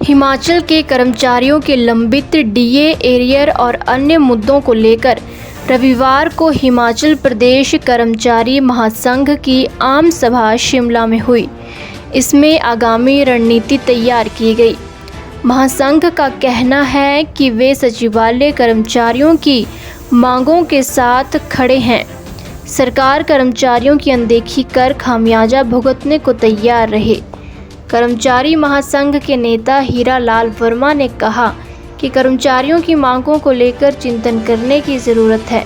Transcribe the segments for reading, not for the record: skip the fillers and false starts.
हिमाचल के कर्मचारियों के लंबित डीए, एरियर और अन्य मुद्दों को लेकर रविवार को हिमाचल प्रदेश कर्मचारी महासंघ की आम सभा शिमला में हुई। इसमें आगामी रणनीति तैयार की गई। महासंघ का कहना है कि वे सचिवालय कर्मचारियों की मांगों के साथ खड़े हैं। सरकार कर्मचारियों की अनदेखी कर खामियाजा भुगतने को तैयार रहे। कर्मचारी महासंघ के नेता हीरा लाल वर्मा ने कहा कि कर्मचारियों की मांगों को लेकर चिंतन करने की ज़रूरत है।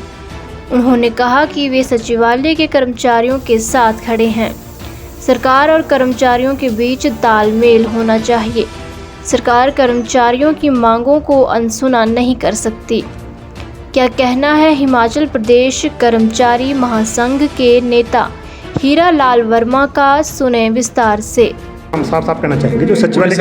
उन्होंने कहा कि वे सचिवालय के कर्मचारियों के साथ खड़े हैं। सरकार और कर्मचारियों के बीच तालमेल होना चाहिए। सरकार कर्मचारियों की मांगों को अनसुना नहीं कर सकती। क्या कहना है हिमाचल प्रदेश कर्मचारी महासंघ के नेता हीरा लाल वर्मा का, सुने विस्तार से। हम साफ साफ कहना चाहेंगे जो सचिवालय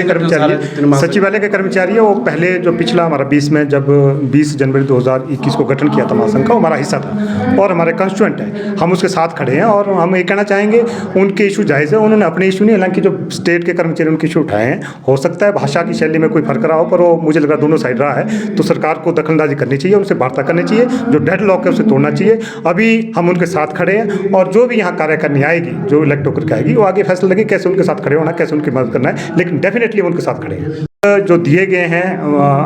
के कर्मचारी है वो पहले जो पिछला हमारा 20 में जब 20 जनवरी 2021 को गठन किया था महासंघ का, वो हमारा हिस्सा था और हमारे कंस्टिट्यूएंट है। हम उसके साथ खड़े हैं और हम ये कहना चाहेंगे उनके इशू जायज़ है। उन्होंने अपने इशू नहीं, हालांकि जो स्टेट के कर्मचारी उनके इशू उठाए हैं, हो सकता है भाषा की शैली में कोई फर्क रहा हो, पर वो मुझे लग रहा दोनों साइड रहा है। तो सरकार को दखलंदाजी करनी चाहिए, उनसे वार्ता करनी चाहिए, जो डेड लॉक है उसे तोड़ना चाहिए। अभी हम उनके साथ खड़े हैं और जो भी यहाँ कार्य करनी आएगी, जो इलेक्ट होकर के आएगी, वो आगे फैसला लगे कैसे उनके साथ खड़े होना, कैसे उनकी मदद करना है, लेकिन डेफिनेटली उनके साथ खड़े हैं। जो दिए गए हैं,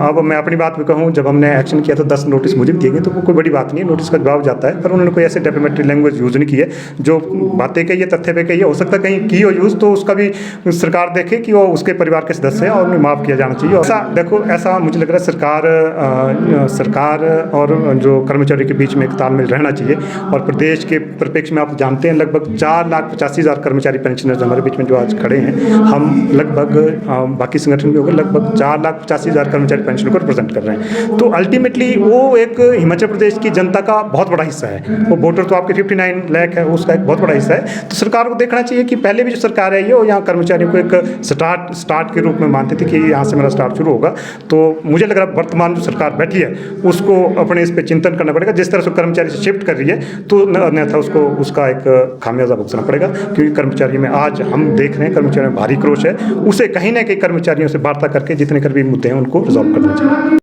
अब मैं अपनी बात में कहूँ, जब हमने एक्शन किया था 10 नोटिस मुझे भी दिए गए, तो वो कोई बड़ी बात नहीं है, नोटिस का जवाब जाता है। पर उन्होंने कोई ऐसे डेफेमेटरी लैंग्वेज यूज़ नहीं की है। जो बातें कही है, तथ्य पे कही है, हो सकता है कहीं की हो यूज़, तो उसका भी सरकार देखे कि वो उसके परिवार के सदस्य हैं और उन्हें माफ़ किया जाना चाहिए। ऐसा देखो, ऐसा मुझे लग रहा है सरकार और जो कर्मचारी के बीच में एक तालमेल रहना चाहिए। और प्रदेश के परिप्रेक्ष्य में आप जानते हैं लगभग 4,85,000 कर्मचारी पेंशनर्स हमारे बीच में जो आज खड़े हैं। हम लगभग बाकी संगठन भी होगा, लगभग 4,85,000 कर्मचारी पेंशन को रिप्रेजेंट कर रहे हैं। तो अल्टीमेटली वो एक हिमाचल प्रदेश की जनता का बहुत बड़ा हिस्सा है। वो वोटर तो आपके 59 लाख है, उसका एक बहुत बड़ा हिस्सा है। तो सरकार को देखना चाहिए कि पहले भी जो सरकार है ये यहाँ कर्मचारियों को एक स्टार्ट के रूप में मानते थे कि यहाँ से मेरा स्टार्ट शुरू होगा। तो मुझे लग रहा है वर्तमान जो सरकार बैठी है उसको अपने इस पर चिंतन करना पड़ेगा। जिस तरह से कर्मचारी से शिफ्ट कर रही है तो अन्यथा उसको उसका एक खामियाजा भुगतना पड़ेगा, क्योंकि कर्मचारी में आज हम देख रहे हैं कर्मचारियों में भारी क्रोश है। उसे कहीं ना कहीं कर्मचारियों से वार्ता करके जितने कर भी मुद्दे हैं उनको रिजॉल्व करना चाहिए।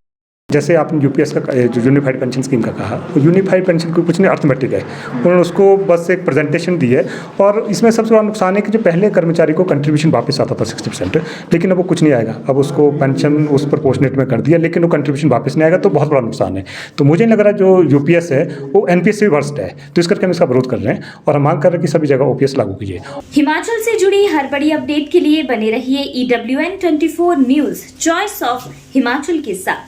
जैसे आपने यूपीएस का जो यूनिफाइड पेंशन स्कीम का कहा, वो यूनिफाइड पेंशन को कुछ नहीं, अर्थमेटिक है। उन्होंने उसको बस एक प्रेजेंटेशन दी है और इसमें सबसे बड़ा नुकसान है कि जो पहले कर्मचारी को कंट्रीब्यूशन वापस आता था 60%, लेकिन अब वो कुछ नहीं आएगा। अब उसको पेंशन उस प्रोपोर्शनेट में कर दिया, लेकिन वो कंट्रीब्यूशन वापस नहीं आएगा, तो बहुत बड़ा नुकसान है। तो मुझे नहीं लग रहा जो यूपीएस है वो एनपीएस से भी वर्स्ट है। तो इस करके हम इसका विरोध कर रहे हैं और हम मांग कर रहे हैं कि सभी जगह ओपीएस लागू कीजिए। हिमाचल से जुड़ी हर बड़ी अपडेट के लिए बने रहिए EWN24 news, choice of Himachal के साथ।